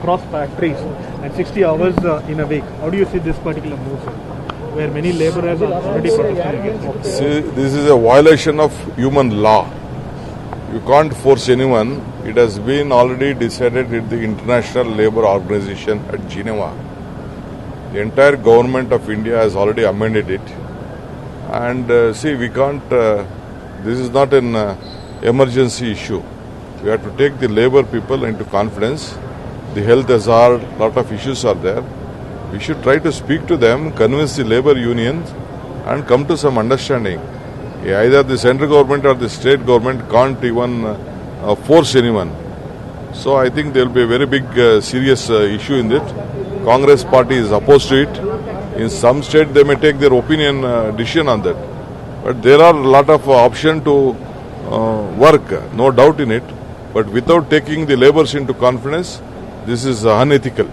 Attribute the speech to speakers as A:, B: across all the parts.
A: across factories and 60 hours in a week. How do you see this particular move, sir? Where many laborers are already protesting against?
B: See, this is a violation of human law. You can't force anyone. It has been already decided in the International Labour Organization at Geneva. The entire government of India has already amended it. And see, we can't, this is not an emergency issue. We have to take the labour people into confidence. The health hazard, lot of issues are there. We should try to speak to them, convince the labour unions and come to some understanding. Either the central government or the state government can't even force anyone. So I think there will be a very big serious issue in it. Congress party is opposed to it. In some state they may take their opinion decision on that. But there are a lot of options to work, no doubt in it. But without taking the labours into confidence, this is unethical.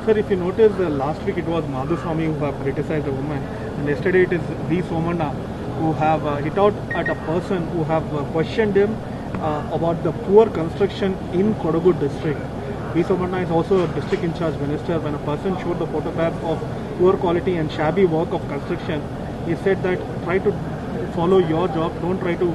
A: Sir, if you notice, last week it was Madhuswamy who have criticized a woman, and yesterday it is V. Somana who have hit out at a person who have questioned him about the poor construction in Kodagu district. V. Somana is also a district in charge minister. When a person showed the photograph of poor quality and shabby work of construction, he said that try to follow your job, don't try to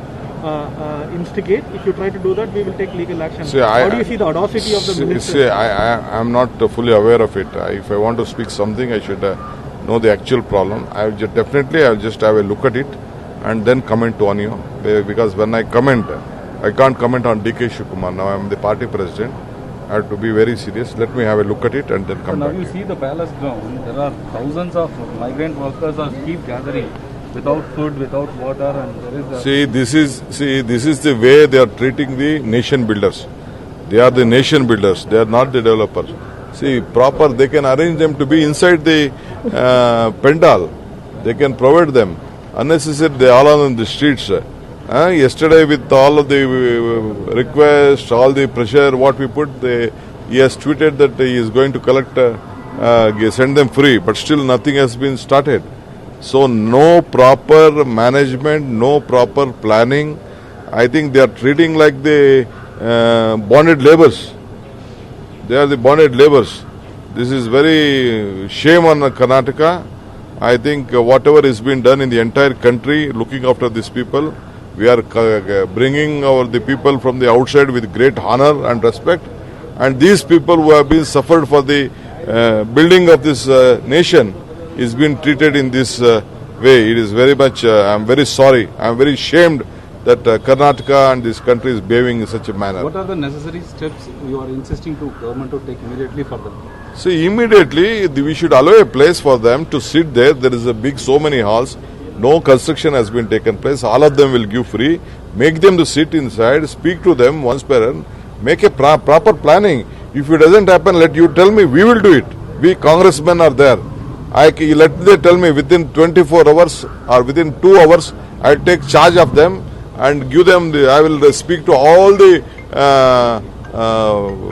A: instigate. If you try to do that, we will take legal action. How do you see the audacity of the minister?
B: See, I am not fully aware of it. If I want to speak something, I should know the actual problem. I will just have a look at it and then comment on you. Because when I comment, I can't comment on DK Shivakumar. Now I am the party president. I have to be very serious. Let me have a look at it and then come back.
C: Now you see the palace ground, there are thousands of migrant workers are keep gathering without food, without water, and there is
B: this is the way they are treating the nation builders. They are the nation builders. They are not the developers. See, proper, they can arrange them to be inside the pandal. They can provide them. Unnecessary, they all are on the streets. Yesterday, with all of the requests, all the pressure, what we put, he has tweeted that he is going to collect, send them free, but still nothing has been started. So, no proper management, no proper planning. I think they are treating like the bonded labours. They are the bonded labours. This is very shame on Karnataka. I think whatever is being done in the entire country, looking after these people, we are bringing the people from the outside with great honor and respect. And these people who have been suffered for the building of this nation is being treated in this way. It is very much, I am very sorry, I am very ashamed that Karnataka and this country is behaving in such a manner.
C: What are the necessary steps you are insisting to government to take immediately for them?
B: See, immediately we should allow a place for them to sit there. There is a big, so many halls. No construction has been taken place. All of them will give free. Make them to sit inside, speak to them once per annum, make a proper planning. If it doesn't happen, let you tell me, we will do it. We congressmen are there. Let them tell me within 24 hours or within 2 hours, I'll take charge of them and give them I will speak to all the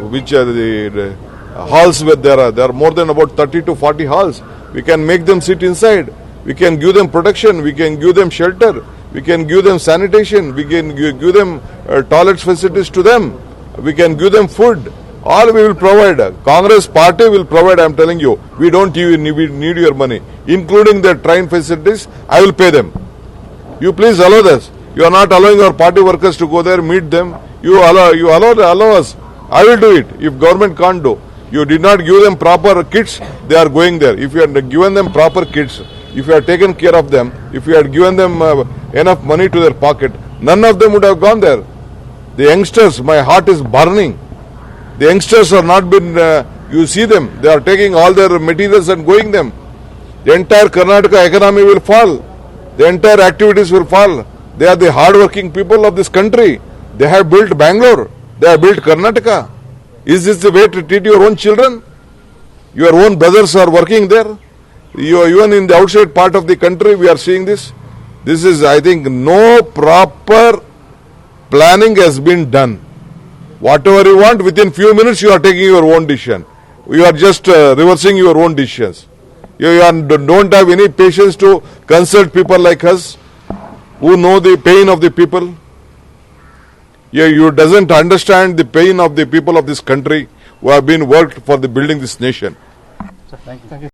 B: which are the halls where there are more than about 30 to 40 halls. We can make them sit inside. We can give them protection. We can give them shelter. We can give them sanitation. We can give them toilet facilities to them. We can give them food. All we will provide. Congress party will provide, I am telling you. We don't even need your money. Including the train facilities, I will pay them. You please allow this. You are not allowing our party workers to go there, meet them. You allow us. I will do it if government can't do. You did not give them proper kits, they are going there. If you had given them proper kits, if you had taken care of them, if you had given them enough money to their pocket, none of them would have gone there. The youngsters, my heart is burning. The youngsters are not been, you see them, they are taking all their materials and going them. The entire Karnataka economy will fall. The entire activities will fall. They are the hard-working people of this country. They have built Bangalore. They have built Karnataka. Is this the way to treat your own children? Your own brothers are working there. Even in the outside part of the country, we are seeing this. This is, I think, no proper planning has been done. Whatever you want, within few minutes you are taking your own decision. You are just reversing your own decisions. You don't have any patience to consult people like us who know the pain of the people. You doesn't understand the pain of the people of this country who have been worked for the building this nation.
C: Sir, thank you.
A: Thank you.